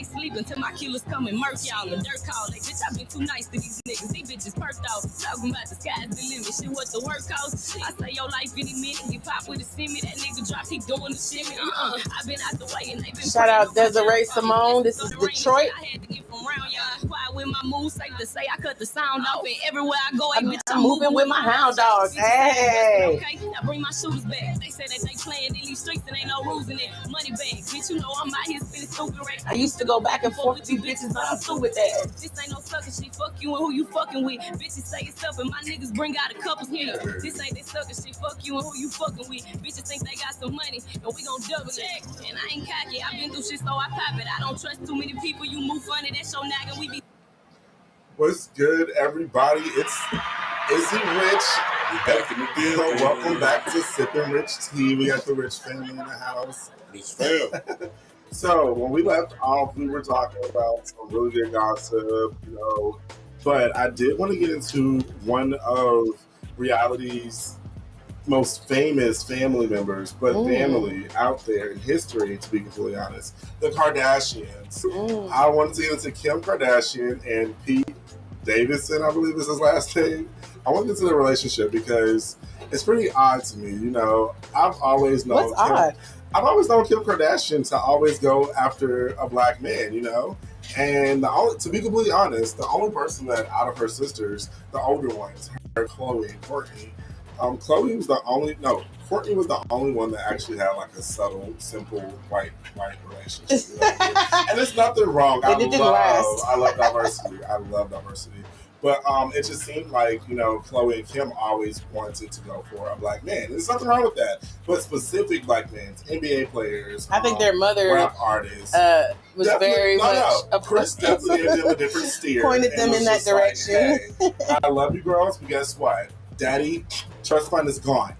Sleep until my killers come and murk y'all. The dirt call, like, bitch, I been too nice to these niggas. These bitches perked off. Talking about the sky's the limit. Shit, what the work costs. I say your life any minute. You pop with a stimmy. That nigga drop, he doing the shimmy. I been out the way and they been. Shout out Desiree Simone. This is Detroit. I had to get from around y'all. Why with my moves, safe to say I cut the sound off. And everywhere I go, I'm moving with my hound dogs. Hey. Okay, now bring my shooters back. They said that they playing in these streets and ain't no rules in it. Money bags, bitch, you know I'm out here spinning stupid racks. I used to go back and forth with these bitches, but I'm through with that. This ain't no sucker shit. Fuck you and who you fucking with. Bitches say it's up and my niggas bring out a couple here. This ain't that sucker shit. Fuck you and who you fucking with. Bitches think they got some money and we gon' double it. And I ain't cocky. I been through shit so I pop it. I don't trust too many people. You move funny. That's your nagging. We be. What's good, everybody? It's Izzy Rich. Back in the deal. Welcome back to Sippin' Rich Tea. We got the Rich family in the house. Rich fam. So when we left off, we were talking about some really good gossip, but I did want to get into one of reality's most famous family members, but family out there in history, to be completely honest, the Kardashians. I wanted to get into Kim Kardashian and Pete Davidson, I believe is his last name. I want to get into the relationship because it's pretty odd to me. I've always known What's odd? I've always known Kim Kardashian to always go after a black man, And to be completely honest, the only person that out of her sisters, the older ones, her Khloe and Kourtney, Courtney was the only one that actually had like a subtle, simple white relationship. And there's nothing wrong. I love diversity. I love diversity. But it just seemed like, Khloe and Kim always wanted to go for a black man. There's nothing wrong with that. But specific black men, NBA players, I think their mother rap artists, was very much Chris definitely gave them a different steer. Pointed them in that direction. Like, hey, I love you girls, but guess what? Daddy, trust fund is gone.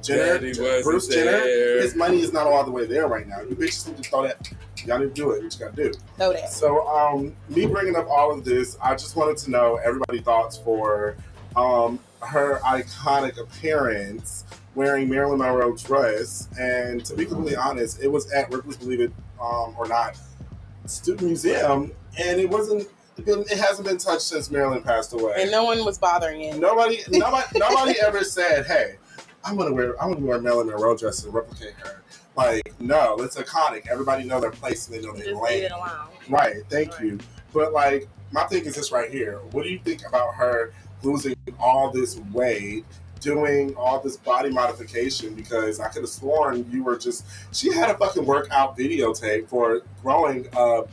Bruce Jenner, his money is not all the way there right now. You bitches need to throw that. Y'all need to do it. What you gotta do. Know that. So, me bringing up all of this, I just wanted to know everybody's thoughts for her iconic appearance wearing Marilyn Monroe's dress. And to be completely honest, it was at Ripley's Believe It or Not Student Museum, and it hasn't been touched since Marilyn passed away. And no one was bothering it. Nobody ever said, "Hey, I'm gonna wear Marilyn Monroe dress and replicate her." Like, no, it's iconic. Everybody know their place and they know their lane. Leave it alone. Right, thank you. But like, my thing is this right here. What do you think about her losing all this weight, doing all this body modification? Because I could have sworn she had a fucking workout videotape for growing a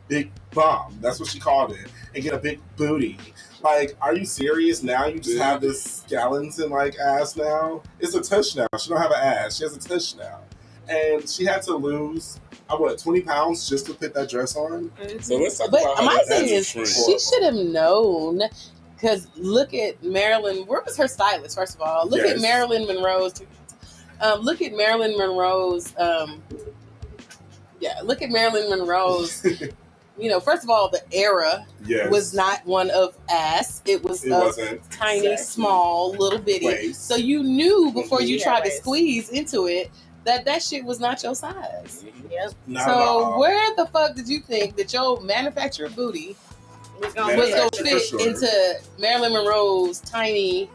big bum. That's what she called it. And get a big booty. Like, are you serious now? You just have this skeleton like ass now? It's a tush now. She don't have an ass. She has a tush now. And she had to lose 20 pounds just to put that dress on? So let's talk about my thing is, she should have known. Because look at Marilyn. Where was her stylist, first of all? Look at Marilyn Monroe's. Look at Marilyn Monroe's. Look at Marilyn Monroe's. First of all, the era was not one of ass. It was tiny, small, little bitty. Waist. So you knew before you tried to squeeze into it that shit was not your size. Yep. So where the fuck did you think that your manufactured booty was going to fit into Marilyn Monroe's tiny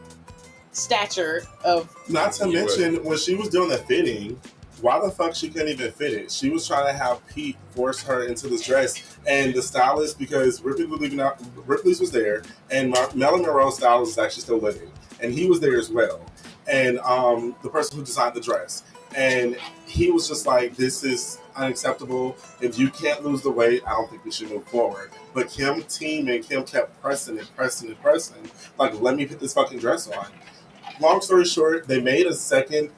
stature of... Not to mention, when she was doing the fitting, why the fuck she couldn't even fit it? She was trying to have Pete force her into this dress. And the stylist, because Ripley's was there, and Marilyn Monroe's stylist is actually still living. And he was there as well. And the person who designed the dress. And he was just like, this is unacceptable. If you can't lose the weight, I don't think we should move forward. But Kim kept pressing. Like, let me put this fucking dress on. Long story short, they made a second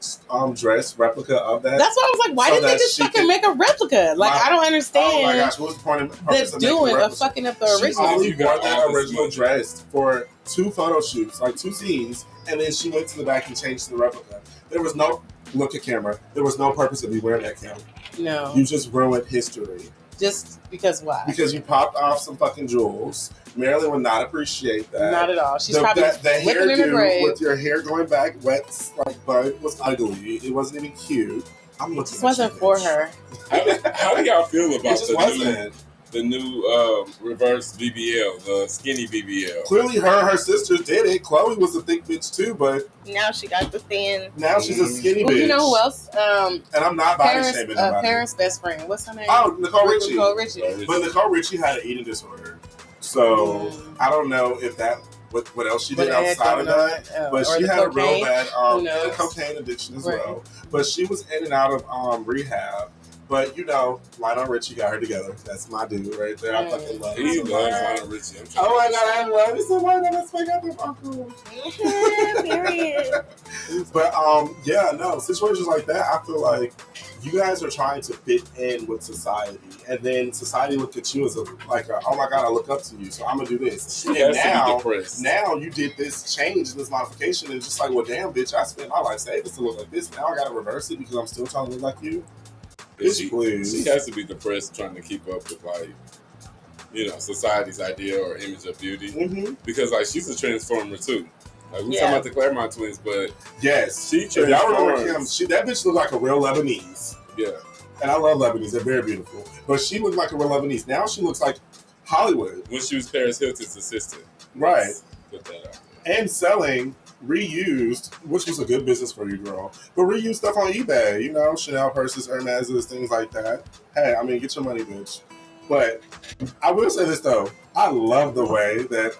dress replica of that. That's why I was like, why didn't they just fucking make a replica? Like, I don't understand. Oh my gosh, what was the point of doing of fucking up the original? She only wore that original dress for 2 photo shoots, like 2 scenes, and then she went to the back and changed the replica. There was no look at camera. There was no purpose of you wearing that, Kim. No. You just ruined history. Just because why? Because you popped off some fucking jewels. Marilyn would not appreciate that. Not at all. She's probably the hairdo with your hair going back wet like butt was ugly. It wasn't even cute. It just wasn't for her. How do y'all feel about it? Just wasn't. the new reverse BBL, the skinny BBL. Clearly, her sisters did it. Chloe was a thick bitch too, but now she got the thin. Now she's a skinny bitch. Well, you know who else? And I'm not body shaming nobody. Parents' best friend. What's her name? Oh, Nicole Richie. Nicole Richie. But Nicole Richie had an eating disorder, so I don't know if that. What else she did outside of that? But she had a real bad cocaine addiction as well. But she was in and out of rehab. But you know, Lionel Richie got her together. That's my dude right there. I fucking love him. He loves Lionel Richie. Oh my god, I love it so much. That's why I got them uncle. Period. But yeah, no, situations like that, I feel like you guys are trying to fit in with society, and then society look at you as oh my god, I look up to you, so I'm gonna do this. And now you did this change and this modification, and it's just like, well, damn, bitch, I spent my life savings to look like this. Now I gotta reverse it because I'm still trying to look like you. She has to be depressed trying to keep up with society's idea or image of beauty because she's a transformer too. Like we talking about the Claremont twins, but yes, she transforms. If y'all remember Kim, that bitch looked like a real Lebanese. Yeah, and I love Lebanese; they're very beautiful. But she looked like a real Lebanese. Now she looks like Hollywood. When she was Paris Hilton's assistant, right? Let's put that out. And selling reused, which was a good business for you, girl. But reused stuff on eBay, Chanel purses, Hermes's, things like that. Hey, I mean, get your money, bitch. But I will say this though, I love the way that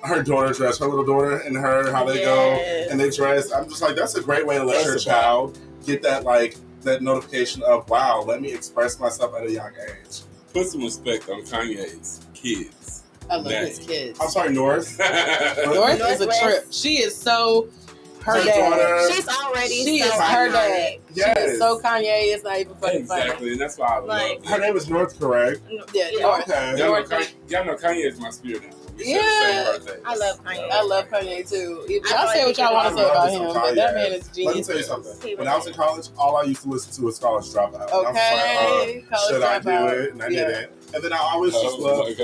her daughter dressed, her little daughter and her, how they go and they dress. I'm just like, that's a great way to let your child get that that notification of, wow, let me express myself at a young age. Put some respect on Kanye's kids. I love his kids. I'm sorry, North. North is a trip. She is so her dad. Daughter. She's already. She is her dad. Yes. She is so Kanye. It's not even funny. Exactly, and that's why I love it. Her name is North, correct? Yeah, North. Okay. Y'all know Kanye is my spirit animal. Yeah, I love Kanye. I love Kanye too. Y'all say what y'all want to say about him, but that man is genius. Let me tell you something. When I was in college, all I used to listen to was College Dropout. Okay, should I do it? And I didn't. And then I always just loved.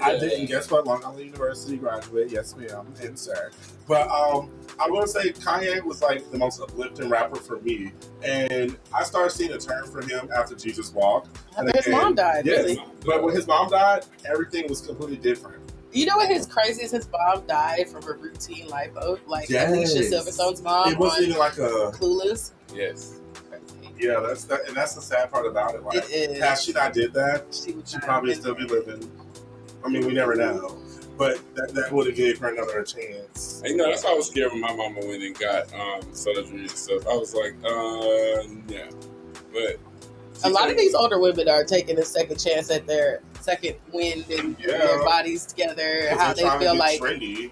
I didn't. Guess what? Long Island University graduate. Yes, ma'am. And sir. But I will say Kanye was like the most uplifting rapper for me, and I started seeing a turn for him after Jesus Walked. After his mom died, really. But when his mom died, everything was completely different. You know what his crazy is? His mom died from a routine life of Alicia Silverstone's mom. It wasn't even like a Clueless. Yes. Yeah, that's the sad part about it. Like, it is. Had she not did that, she probably still be living. I mean, we never know. But that would have gave her another chance. And, that's why I was scared when my mama went and got surgery and stuff. I was like, yeah. But a lot of these older women are taking a second chance at their second wind and their bodies together, how they feel like. Trendy.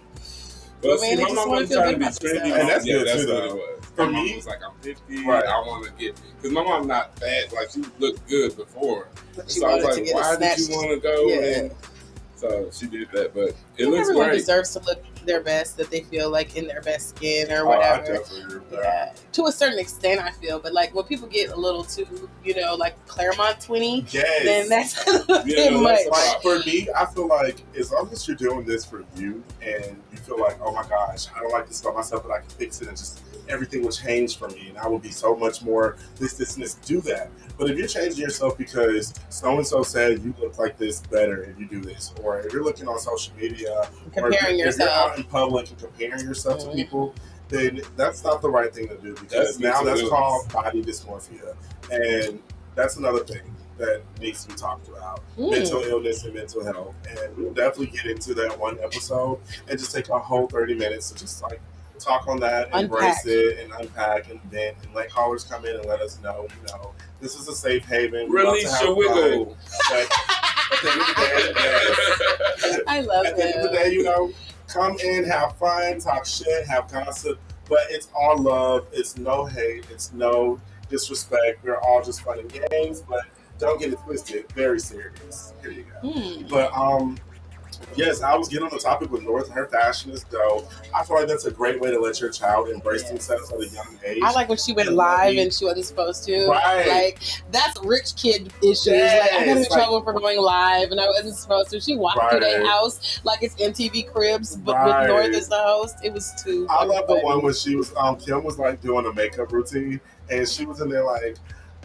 But see, my mom was trying to be trendy, and that's good that's too, what though. it was. For my me, mom was like, I'm 50, right. I want to get, because my mom not fat, like she looked good before. So I was like, why did you want to go? Yeah. And so she did that, but it looks everyone great. deserves to look their best, that they feel like in their best skin or whatever. I definitely agree with that. Yeah. To a certain extent, I feel, but like when people get a little too, like Claremont 20, then that's a little bit much. Like, for me, I feel like as long as you're doing this for you and you feel like, oh my gosh, I don't like this about myself, but I can fix it and just everything will change for me and I will be so much more this, and this, do that. But if you're changing yourself because so-and-so said you look like this better if you do this, or if you're looking on social media, comparing or if you're yourself out in public and comparing yourself to people, then that's not the right thing to do because that's called body dysmorphia. And that's another thing that needs to be talked about. Mental illness and mental health. And we'll definitely get into that one episode and just take a whole 30 minutes to just talk on that, embrace it, and unpack and vent, and let callers come in and let us know, this is a safe haven. Release your wiggle. But at the end of the day, yes. I love it. At the end of the day, come in, have fun, talk shit, have gossip, but it's all love. It's no hate. It's no disrespect. We're all just fun and games, but don't get it twisted. Very serious. Here you go. But yes, I was getting on the topic with North. Her fashion is dope. I feel like that's a great way to let your child embrace themselves at a young age. I like when she went live and she wasn't supposed to. Right. Like, that's rich kid issues. Yes. Like, I got in trouble for going live and I wasn't supposed to. She walked through their house like it's MTV Cribs, but with North as the host. It was too. I love the one where she was, Kim was like doing a makeup routine and she was in there like,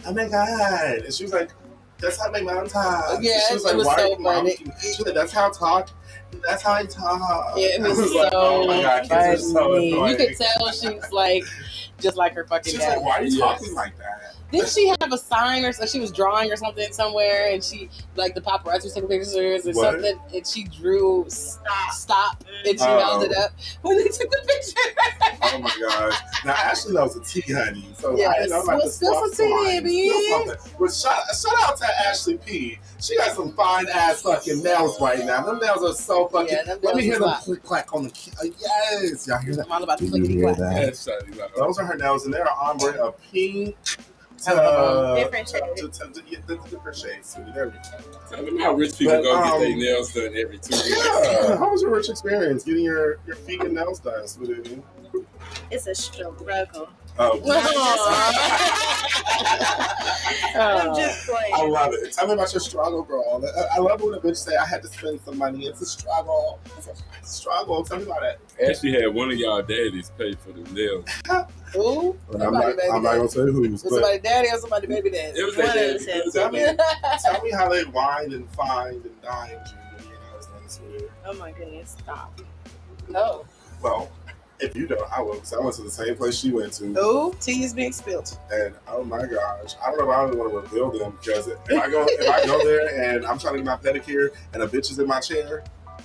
oh my God. And she was like, that's how my mom talks. Yeah, she was it like, was why so are you funny. She was like, that's how I talk. That's how I talk. Yeah, it was I like, so oh my God, kids are so funny. annoying. You could tell she's like, just like her fucking She's dad. like, why are you talking like that? Didn't she have a sign or so? She was drawing or something somewhere, and she like the paparazzi was taking pictures or What? something, and she drew stop, and she held it up when they took the picture. Oh my gosh! Now Ashley knows a tea, honey. So Yes. I know like Well, spill some tea, baby. But shout out to Ashley P. She got some fine ass fucking nails right now. Them nails are so fucking. Yeah, them Let me nails hear them slap. click clack on the key. Yes, y'all hear that? I'm all about the Do you clickety hear clack. that? Yes, shawty, like, Those are her nails, and they're ombre of pink. Different shades. The different shades. Sweetie. There we go. tell them how rich people But, go get their nails done every 2 weeks. Yeah. How was your rich experience getting your feet and nails done, sweetie? It's a struggle. Oh. I'm just playing. I love it. Tell me about your struggle, girl. I love when a bitch say I had to spend some money. It's a struggle. It's a struggle. Tell me about it. Actually had one of y'all daddies pay for the nails. Ooh, I'm not gonna say who's. was But somebody daddy or somebody baby daddy? It was One their of daddy. them It was tell their me, daddy. tell me how they wined and fined and dined you when you was done this week. Oh my goodness, stop. Oh, Well, if you don't, I will. Because I went to the same place she went to, ooh, tea is being spilled. and oh my gosh, I don't know if I really want to reveal them because if I go there and I'm trying to get my pedicure and a bitch is in my chair,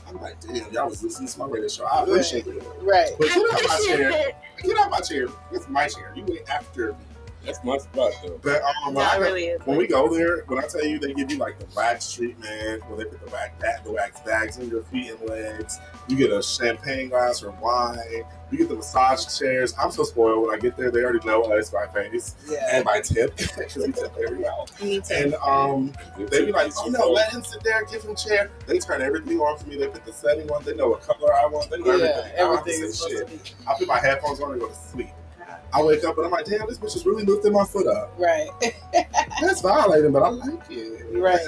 I'm like, damn, y'all was listening to my radio show. I appreciate it. Right. But get out my chair. Get out my chair. It's my chair. You went after me. That's my spot though. But That really is. when we go there, when I tell you they give you like the wax treatment, where they put the wax bags on your feet and legs, you get a champagne glass or wine, you get the massage chairs. I'm so spoiled when I get there. They already know us by face Yeah. and by tip because we tip very well. Me too. And they be like, oh no, let him sit there, give him a chair. They turn everything on for me. They put the setting on. They know what color I want. They know everything. I don't have to everything is say supposed shit. to be I put my headphones on and go to sleep. I wake up and I'm like, damn, this bitch is really lifting my foot up. right. That's violating, but I like it. Right.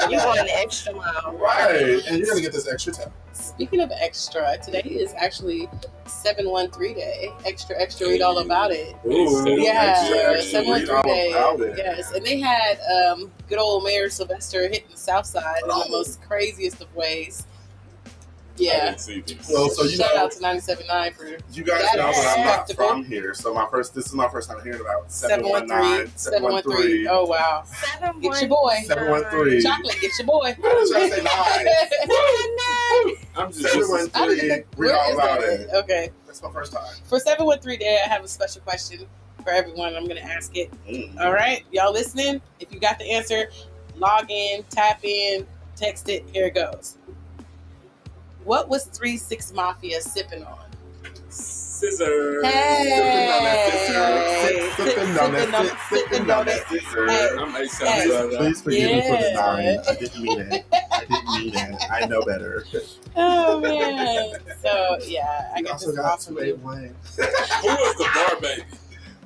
You want an extra mile. Right. And you're going to get this extra time. Speaking of extra, today is actually 713 day. Extra, extra, read all about it. Ooh, Yeah, extra, read all 713 day. about it. Yes, and they had good old Mayor Sylvester hitting the South Side in the most craziest of ways. I Yeah. didn't see this. Well, so you Shout know, out to 97.9 for you guys that know that I'm not spectacle. from here, so this is my first time hearing about 713. 713. Oh, wow. 713. Get your boy. 713. Chocolate, get your boy. Why did y'all say nine? I'm just 713. Read all about it. Okay. That's my first time. For 713 day, I have a special question for everyone. I'm going to ask it. All right. Y'all listening? If you got the answer, log in, tap in, text it. Here it goes. What was 3-6 Mafia sipping on? scissor. Hey. Sipping on that scissor. I'm A7. Please forgive me for the Yeah. 9. I didn't mean it. I know better. Oh, man. So, yeah, I You got also this got awesome 281. Who was the bar baby?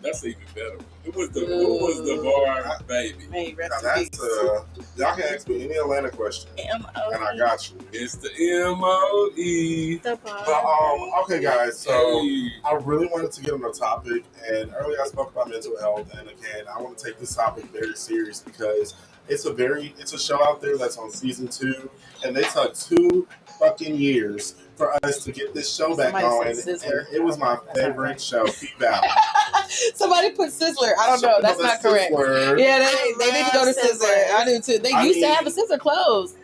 That's even better. Who was the bar baby? Hey, Now rest in that's peace. y'all can ask me any Atlanta question, and I M-O-E. got you. It's the MOE. The bar. But okay, guys. So Hey. I really wanted to get on the topic, and earlier I spoke about mental health, and again, I want to take this topic very serious because it's a show out there that's on season 2, and they took 2 fucking years for us to get this show back Somebody going. said Sizzler. And it was my favorite show, Pete Valley. Somebody put Sizzler. I don't know. That's not correct. Sizzler. Yeah, they need to go to Sizzler. Sizzler. I do too. They I used to mean- have a Sizzler closed.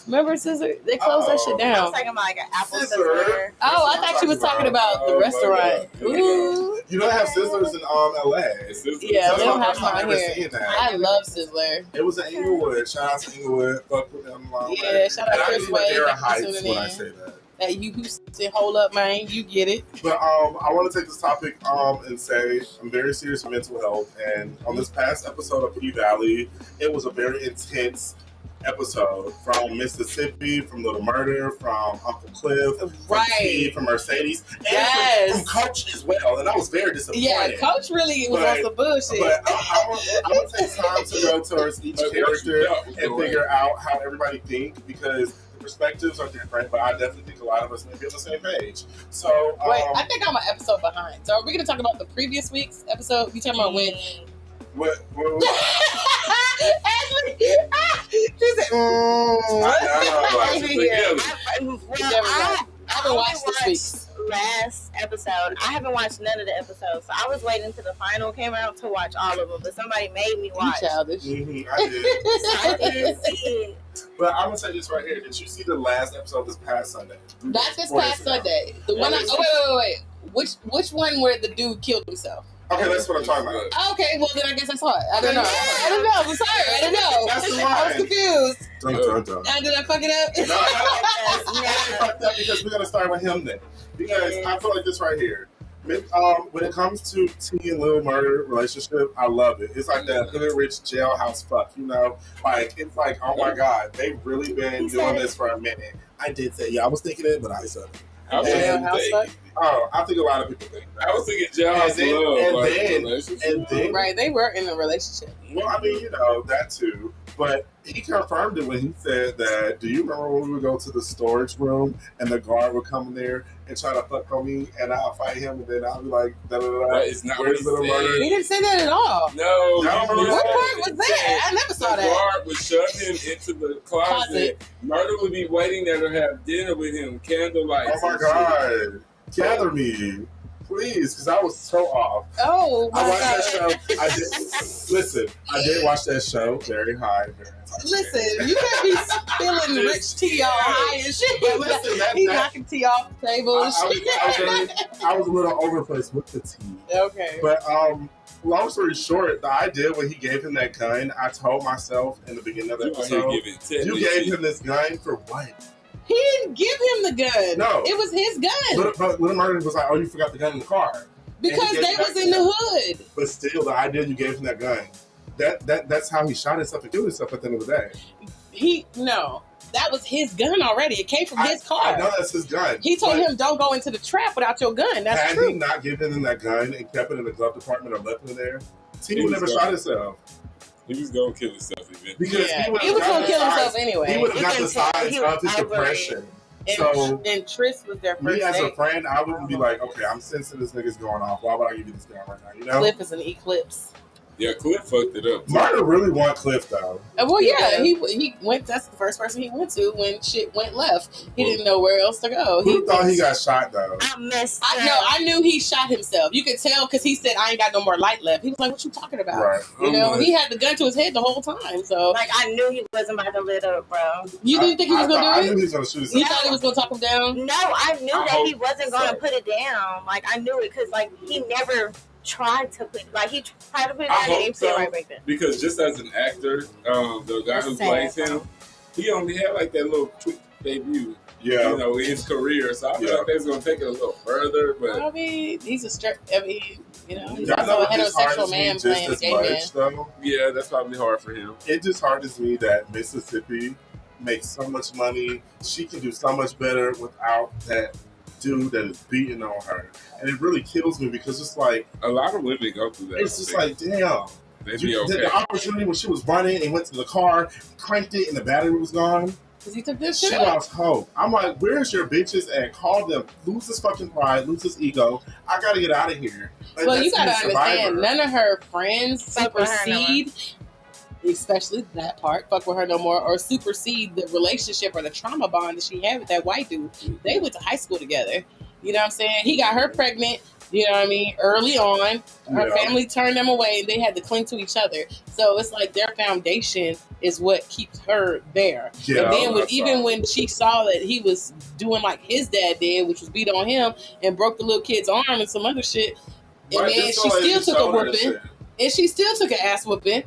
Remember Sizzler? They closed that shit I down. was talking about like an apple Sizzler. sizzler. Oh, I thought you was talking about the Oh, my restaurant. God. Ooh. You know, they have Sizzlers in LA. It's Sizzler. Yeah, That's they don't my have first time mine ever here. seeing that. I love Sizzler. It was in Inglewood. Shout out to Inglewood. Fuck with them. Yeah, shout out And I Chris mean Wade. Madera Thank you for Heights tuning when I in. say that. That you Houston, hold up, man. You get it. But I want to take this topic and say I'm very serious with mental health. And on this past episode of P Valley, it was a very intense episode from Mississippi, from Little Murder, from Uncle Cliff, from Right. T, from Mercedes, and Yes. from Coach as well. And I was very disappointed. Yeah, Coach really was on some bullshit. But I'm going to take time to go towards each character and figure out how everybody think because the perspectives are different, but I definitely think a lot of us may be on the same page. So, Wait, I think I'm an episode behind. So are we going to talk about the previous week's episode? You talking about when? what Ashley, she said, I know. here. I haven't watched this week's. last episode. I haven't watched none of the episodes, so I was waiting until the final came out to watch all of them. But somebody made me watch. You childish. Mm-hmm, I did. I didn't see it. But I'm gonna say this right here. Did you see the last episode this past Sunday? Not this 4 days past ago. Sunday. The one. Wait. Which one where the dude killed himself? Okay, that's what I'm talking about. Okay, well then I guess I saw it. I don't know. I'm sorry. I don't know. That's the I was one. confused. Dun. Did I fuck it up? No, I fucked up because we're gonna start with him then. Because I feel like this right here. When it comes to T and Lil Murder relationship, I love it. It's like that hood rich jailhouse fuck, you know? Like, it's like, oh my God, they've really been doing this for a minute. I did say, I was thinking it, but I said it. I was Jailhouse fuck? Oh, I think a lot of people think that. I was thinking jailhouse love. And then, Right, they were in a relationship. well, I mean, you know, that too. But he confirmed it when he said that, do you remember when we would go to the storage room and the guard would come in there and try to fuck on me and I'll fight him and then I'll be like, da da da. But it's not Where's what Little he Murder? said. He didn't say that at all. No. What part was that? I never saw The that. guard would shove him into the closet. Murder would be waiting there to have dinner with him, candlelight. Oh my God. Gather me. Please, because I was so off. Oh I my watched God. that show. I did watch that show. Very high. Listen, you can't be spilling rich tea all high and shit. But listen, He's knocking tea off the table and shit. I was a little overplaced with the tea. Okay. But long story short, the idea when he gave him that gun, I told myself in the beginning of the episode, you gave him this gun for what? He didn't give him the gun. No. It was his gun. But Little Murder was like, oh, you forgot the gun in the car. Because he gave they it was back in to the him. hood. But still, the idea you gave him that gun, that's how he shot himself and killed himself at the end of the day. That was his gun already. It came from his car. I know that's his gun. He told him, don't go into the trap without your gun. That's had true. he not given him that gun and kept it in the glove department or left it there, T He would was never gone. shot himself. He was gonna kill himself eventually. Because Yeah, would've he was got going the to kill himself signs- anyway. He would have You got can the tell signs he of was his over it. depression. And, So, and Tris was their first me as a date. friend, I wouldn't be like, okay, I'm sensing this nigga's going off. Why would I give you this gun right now? You know? Cliff is an eclipse. Yeah, Cliff fucked it up. Murder really want Cliff though. Well, yeah, Yeah. he went. That's the first person he went to when shit went left. He didn't know where else to go. Who thought he got shot though? I missed I knew he shot himself. You could tell because he said, "I ain't got no more light left." He was like, "What you talking about?" Right. You know, he had the gun to his head the whole time. So, Like, I knew he wasn't about to lit up, bro. you didn't think he was I gonna knew do he it? was gonna shoot himself. You thought he was gonna talk him down? No, I knew I that hope he wasn't going so. to put it down. Like, I knew it because, like, he never tried to put, like, he tried to put it I down and hope didn't fit so. right back then. Because just as an actor, the guy who Sad, plays him, though. he only had like that little tweak debut, Yeah. you know, in his career. So I feel Yeah. like they was gonna take it a little further, but I mean, he's a straight. I mean, you know, he's Y'all know also a what disheartens heterosexual me man just playing a as gay man. much, though? yeah, that's probably hard for him. It disheartens me that Mississippi makes so much money. She can do so much better without that dude that is beating on her. And it really kills me because it's like, A lot of women go through that. it's just like, damn. they'd be okay. The opportunity when she was running and went to the car, cranked it, and the battery was gone. Because he took this She shit up. lost hope. I'm like, where's your bitches at? Call them. Lose his fucking pride. Lose his ego. I gotta get out of here. Like, Well, you that's gotta me, understand, Survivor. none of her friends Fuck with her no more. supersede, especially that part, fuck with her no more, or supersede the relationship or the trauma bond that she had with that white dude. They went to high school together. You know what I'm saying? He got her pregnant, you know what I mean, early on. Her Yeah. family turned them away and they had to cling to each other. So it's like their foundation is what keeps her there. Yeah, and then that's even right. when she saw that he was doing like his dad did, which was beat on him and broke the little kid's arm and some other shit, and Right, then this she girl still ain't took a showing her whooping, shit. and she still took an ass whooping,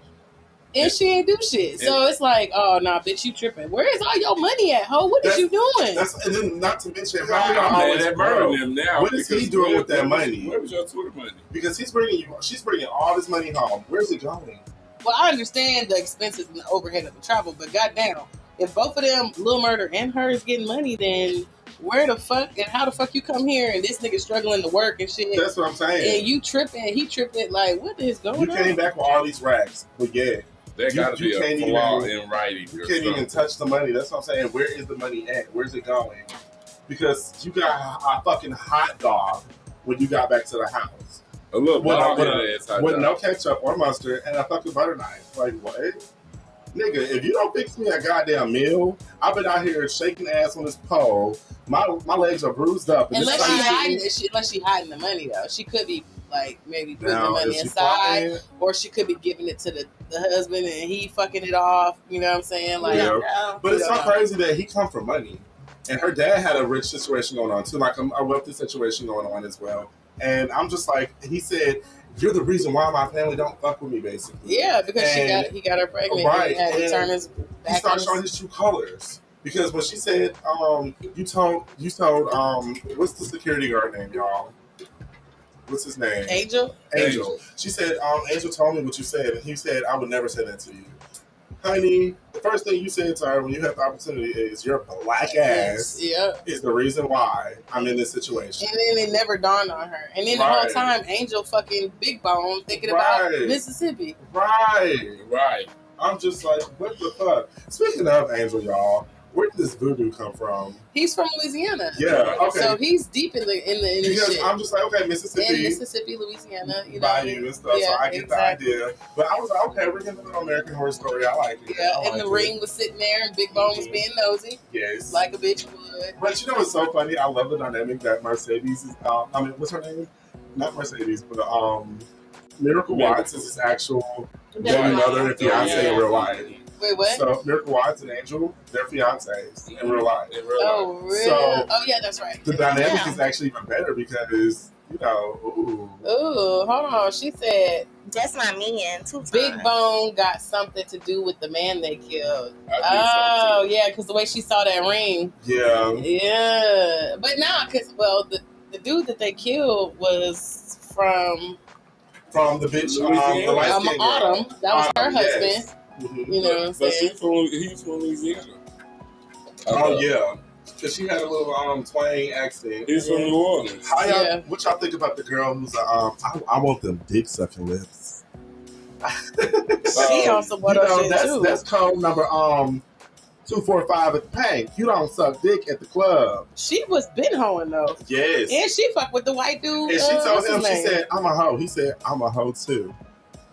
and she ain't do shit. So it's like, oh nah, bitch, you tripping. Where is all your money at, ho? What is That's- you doing? That's, and then not to mention how I'm y'all mad always at broke. murdering him now. What is he because doing where- with that where was- money? Where was your Twitter money? Because she's bringing all this money home. Where's it going? Well, I understand the expenses and the overhead of the travel, but goddamn, if both of them, Lil Murder and her, is getting money, then where the fuck and how the fuck you come here and this nigga struggling to work and shit, That's what I'm saying. and you tripping, he tripping, like what is going You on? came back with all these racks, but yeah, There You- got to you be a can't flaw even- in writing. you or can't even something. touch the money. That's what I'm saying. Where is the money at? Where's it going? Because you got a fucking hot dog when you got back to the house A little With- bald with- head ass hot with dog. no ketchup or mustard and a fucking butter knife. Like what? Nigga, if you don't fix me a goddamn meal, I've been out here shaking ass on this pole. My legs are bruised up. And Unless she hiding the money though, she could be like maybe putting the money aside, or she could be giving it to the husband and he fucking it off. You know what I'm saying? Like, but it's so crazy that he come from money, and her dad had a rich situation going on too, like a wealthy situation going on as well. And I'm just like, he said, "You're the reason why my family don't fuck with me," basically. Yeah, because he got her pregnant. Right. And had to turn his back. He started showing his true colors. Because when she said, you told, what's the security guard name, y'all? What's his name? Angel. She said, Angel told me what you said, and he said, I would never say that to you. Honey, the first thing you said to her when you had the opportunity is your black ass is the reason why I'm in this situation. And then it never dawned on her. And then the whole time, Angel fucking big bone thinking about Mississippi. Right. I'm just like, what the fuck? Speaking of Angel, y'all, where did this voodoo come from? He's from Louisiana. Yeah, okay. So he's deep in the because shit. I'm just like, okay, Mississippi, Louisiana, you know, Bayou and stuff. Yeah, so I get the idea. But I was like, okay, we're getting a little American Horror Story. I like it. Yeah, and the ring was sitting there, and Big Bone was being nosy. Yes, like a bitch would. But you know what's so funny? I love the dynamic that Mercedes is. What's her name? Not Mercedes, but Miracle Watts is his actual baby mother and fiance in real life. Wait, what? So Miracle Watts and Angel, they're fiancés in real life. Oh, really? So, yeah, that's right. The dynamic is actually even better because, you know, Ooh, hold on. She said, that's my man, Big Bone got something to do with the man they killed. So yeah, because the way she saw that ring. Yeah. Yeah. But nah, because, the dude that they killed was from the bitch, the light-skinned Autumn. That was her husband. Yes. Mm-hmm. You know what I'm saying? He's from Louisiana. Oh, yeah. Because she had a little twang accent. He's from New Orleans. What y'all think about the girl who's I want them dick sucking lips. She also bought us too. That's code number 245 at the Pank. You don't suck dick at the club. She was been hoeing though. Yes. And she fucked with the white dude. And she told him, she said, I'm a hoe. He said, I'm a hoe too.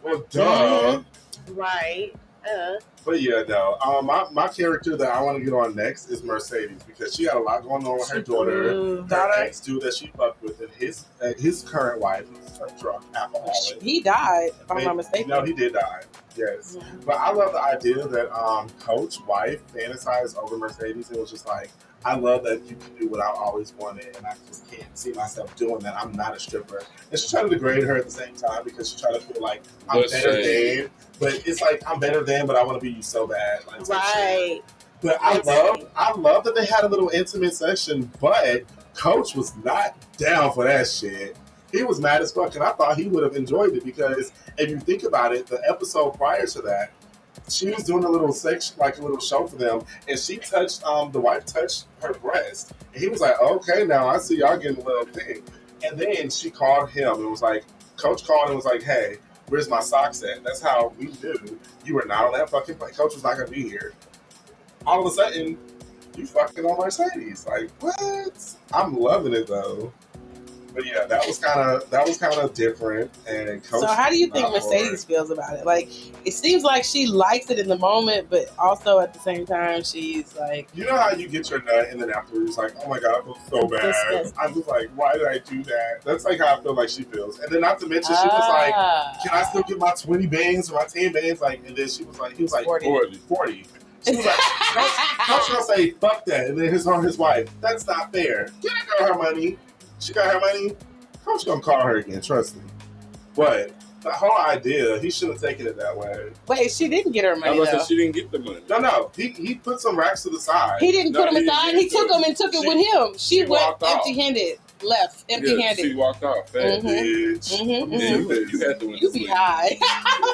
Well, duh. Right. But yeah, no. My character that I want to get on next is Mercedes because she had a lot going on with her daughter. Her ex-dude that she fucked with, and his current wife, who's a drug alcoholic. He died, if I'm not mistaken. No, he did die. Yes. Mm-hmm. But I love the idea that Coach's wife fantasized over Mercedes. It was just like, I love that you can do what I always wanted, and I just can't see myself doing that. I'm not a stripper. And she tried to degrade her at the same time because she tried to feel like I'm better than. But it's like, I'm better than, but I want to be you so bad. Like, right. But I love that they had a little intimate session, but Coach was not down for that shit. He was mad as fuck, and I thought he would have enjoyed it because if you think about it, the episode prior to that, she was doing a little section, like a little show for them, and she touched, the wife touched her breast. And he was like, okay, now I see y'all getting a little thing. And then she called him and was like, Coach called and was like, hey, where's my socks at? That's how we knew you were not on that fucking plane. Coach was not going to be here. All of a sudden, you fucking on Mercedes. Like, what? I'm loving it, though. But yeah, that was kind of different. And Coach, so how do you think Mercedes feels about it? Like, it seems like she likes it in the moment, but also at the same time, she's like, you know how you get your nut and then afterwards, like, oh my god, I feel so bad. I'm just like, why did I do that? That's like how I feel like she feels. And then not to mention, she was like, can I still get my 20 bangs or my 10 bangs? Like, and then she was like, he was like 40. She was like, Coach gonna say fuck that, and then his wife, that's not fair. Give her her money. She got her money. Coach gonna call her again, trust me. But the whole idea, he shouldn't have taken it that way. Wait, she didn't get her money. She didn't get the money. No. He put some racks to the side. He didn't put them aside. He took them and took it with him. She went empty-handed. Left empty-handed. She walked off. Bitch. You had to win. You be high.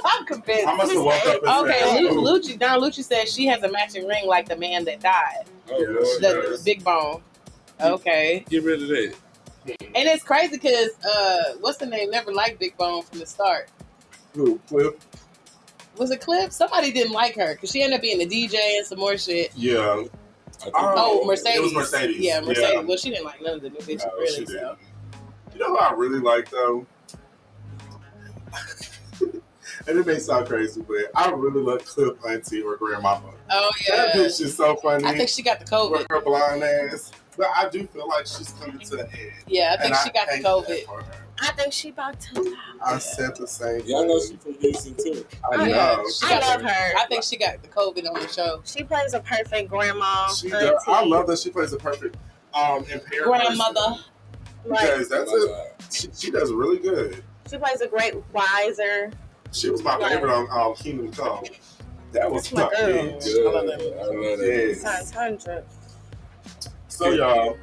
I'm convinced. I must have walked up and okay, Lucci said she has a matching ring like the man that died. Oh, the Big Bone. Okay. Get rid of that. And it's crazy because what's the name? Never liked Big Bone from the start. Who? Cliff? Was it Cliff? Somebody didn't like her because she ended up being a DJ and some more shit. Yeah. Mercedes. It was Mercedes. Yeah, Mercedes. Yeah. Well, she didn't like none of the new bitches, really. So. You know who I really like though? And it may sound crazy, but I really love Clip Auntie or Grandmama. Oh That yeah. bitch is so funny. I think she got the COVID. With her blind ass. But I do feel like she's coming to the end. Yeah, I think she got the hate that COVID. for her. I think she about to. I said the same Y'all know thing. she producing too. I Oh, know. yeah. She I got love the- her. I think she got the COVID on the show. She plays a perfect grandma. She does. I auntie. love that she plays a perfect impaired Grandmother. person. Like, Because that's it. She does really good. she plays a great wiser. She was my favorite on Kingdom Come. That was That's my my girl. bitch. Good. I love that. I love that. Yes. Science 100. So y'all,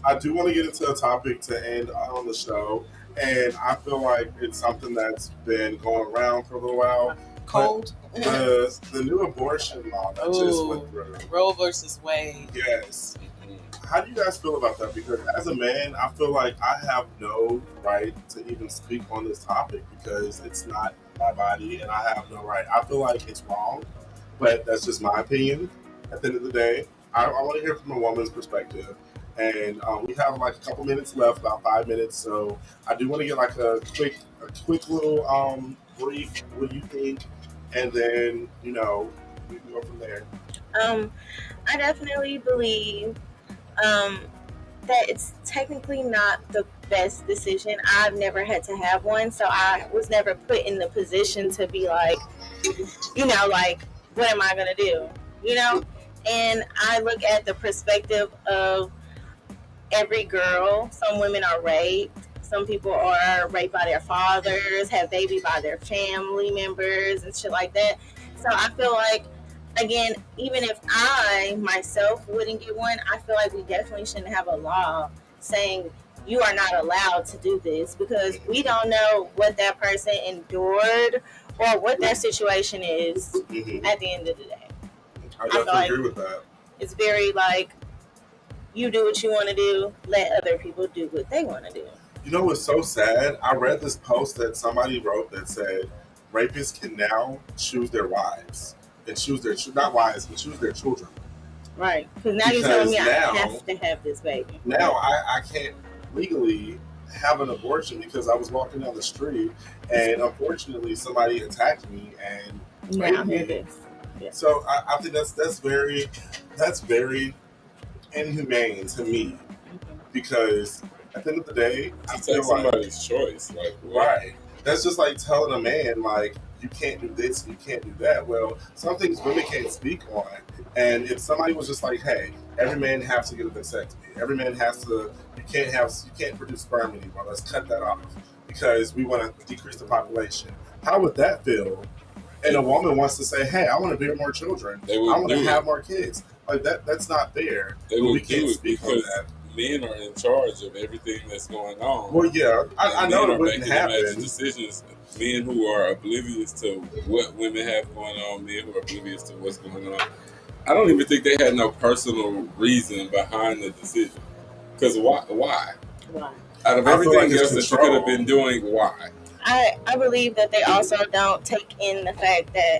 I do want to get into a topic to end on the show, and I feel like it's something that's been going around for a little while. Cold. The new abortion law that just Ooh. went through. Roe versus Wade. Yes. How do you guys feel about that? Because as a man, I feel like I have no right to even speak on this topic because it's not my body and I have no right. I feel like it's wrong, but that's just my opinion. At the end of the day, I want to hear from a woman's perspective. And we have like a couple minutes left, about 5 minutes. So I do want to get like a quick little brief. What do you think? And then, we can go from there. I definitely believe that it's technically not the best decision. I've never had to have one, so I was never put in the position to be like, like, what am I gonna do? And I look at the perspective of every girl. Some women are raped. Some people are raped by their fathers, have babies by their family members, and shit like that. So I feel like, again, even if I myself wouldn't get one, I feel like we definitely shouldn't have a law saying you are not allowed to do this because we don't know what that person endured or what that situation is Mm-hmm. at the end of the day. I feel definitely like agree with that. It's very like, you do what you want to do, let other people do what they want to do. You know what's so sad? I read this post that somebody wrote that said rapists can now choose their wives and choose their not wives, but choose their children. Right. Because now you're telling me I now- have to have this baby. Now I can't legally have an abortion because I was walking down the street and unfortunately somebody attacked me and Now raped hear me. this. So I think that's very inhumane to me because at the end of the day, I It's feel like like somebody's choice. Like, what? right. That's just like telling a man like you can't do this, you can't do that. Well, some things women can't speak on. And if somebody was just like, hey, every man has to get a vasectomy. Every man has to. You can't produce sperm anymore. Let's cut that off because we want to decrease the population. How would that feel? And a woman wants to say, hey, I want to bear more children. They I would want to do have it. more kids. Like that's not fair. They But we would can't do it speak on because that. men are in charge of everything that's going on. Well, yeah, I And know men it are wouldn't making the matching happen. decisions. Men who are oblivious to what women have going on, men who are oblivious to what's going on. I don't even think they had no personal reason behind the decision. Because why? Why? Out of I feel everything like it's else that you could have control. been doing, why? I believe that they also don't take in the fact that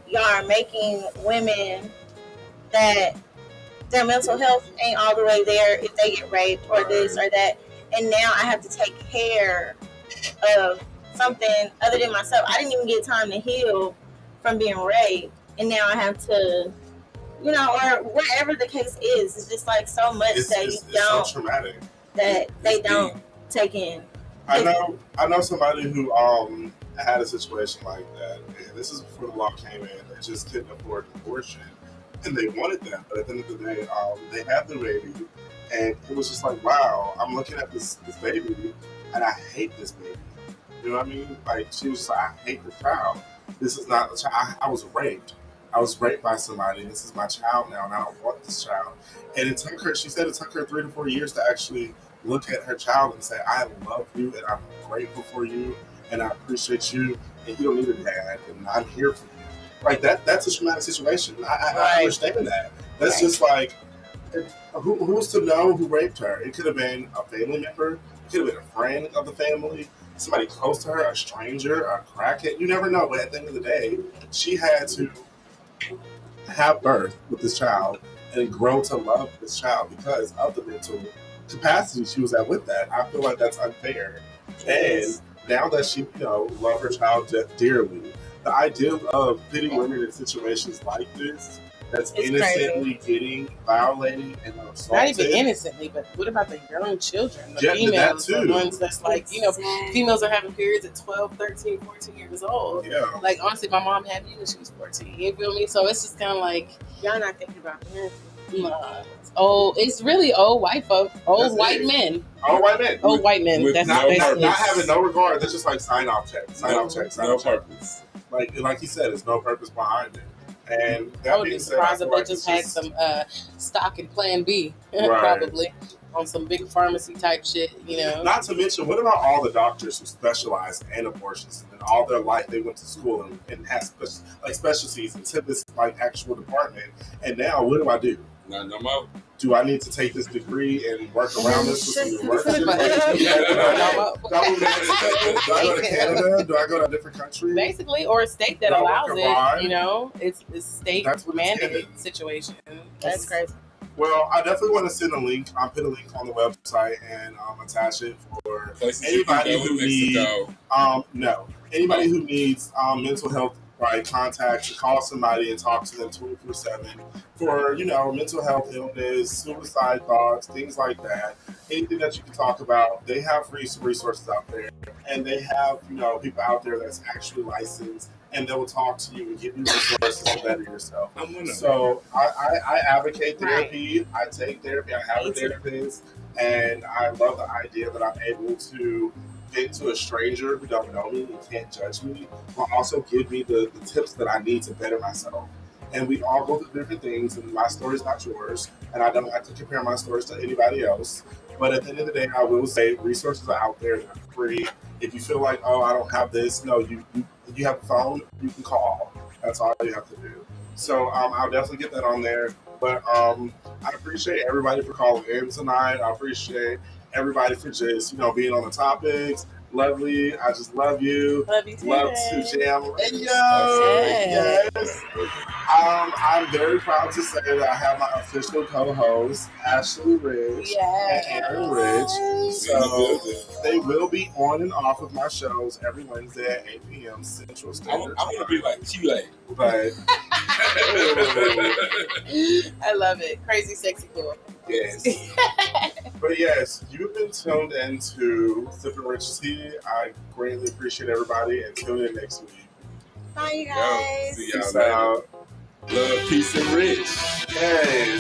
y'all are making women that their mental health ain't all the way there if they get raped or this or that. And now I have to take care of something other than myself. I didn't even get time to heal from being raped. And now I have to, or whatever the case is. It's just like so much It's that so traumatic. that they It's don't deep. take in. I know somebody who had a situation like that, and this is before the law came in. They just couldn't afford an abortion, and they wanted that, but at the end of the day, they had the baby, and it was just like, wow, I'm looking at this baby, and I hate this baby. You know what I mean? Like she was just like, I hate this child. This is not a child. I was raped. I was raped by somebody. This is my child now, and I don't want this child. And it took her. She said it took her 3 to 4 years to actually look at her child and say, I love you and I'm grateful for you and I appreciate you and you don't need a dad and I'm here for you. Like that's a traumatic situation. I Right. understand that. That's Right. just like, who's to know who raped her? It could have been a family member. It could have been a friend of the family, somebody close to her, a stranger, a crackhead. You never know. But at the end of the day, she had to have birth with this child and grow to love this child because of the mental capacity she was at with that. I feel like that's unfair. And now that she, love her child dearly, the idea of putting women in situations like this that's It's innocently getting violated and Not assaulted. even innocently, but what about the young children? The Yeah, females, that the too. ones that's like, females are having periods at 12, 13, 14 years old. Yeah. Like, honestly, my mom had me when she was 14. You feel me? So it's just kind of like, Y'all not thinking about this. it's really old white folk, old That's white it. men. All white men. Old white men. with That's no basically Not having no regard. They're just like sign off check. No purpose. Like you said, there's no purpose behind it. And I that would be being said, I surprised feel if they like just it's had some stock in Plan B, Right. probably on some big pharmacy type shit. Not to mention, what about all the doctors who specialize in abortions and all their life they went to school and had specialties into this like actual department, and now what do I do? Not no more. Do I need to take this degree and work around this with some university? Do I go to Canada? Do I go to a different country? Basically, or a state that Do I allows work it. abroad? It's state That's what it's mandated given. situation. That's crazy. Well, I definitely want to send a link. I'll put a link on the website and attach it for Places anybody you can go who in needs. Mexico. Anybody who needs mental health contact to call somebody and talk to them 24/7 for mental health illness, suicide thoughts, things like that. Anything that you can talk about, they have free resources out there, and they have people out there that's actually licensed, and they will talk to you and give you resources to better yourself. So I advocate therapy. I take therapy. I have a therapist, and I love the idea that I'm able to get to a stranger who don't know me and can't judge me, will also give me the tips that I need to better myself. And we all go through different things, and my story is not yours, and I don't have to compare my stories to anybody else. But at the end of the day, I will say resources are out there, they're free. If you feel like, oh, I don't have this, no, you have a phone, you can call. That's all you have to do. So I'll definitely get that on there. But I appreciate everybody for calling in tonight. I appreciate everybody for just being on the topics. Lovely, I just love you. Love you too. Love to jam radio. Yes. I'm very proud to say that I have my official co-hosts, Ashley Rich and Aaron Rich. So they will be on and off of my shows every Wednesday at 8 p.m. Central Standard Time. I want to be like Chile. But I love it. Crazy, sexy, cool. yes. But yes, you've been tuned into Sipping Rich Tea. I greatly appreciate everybody, and tune in next week. Bye, you guys. See y'all Peace later. out. Love, peace, and rich. Yes.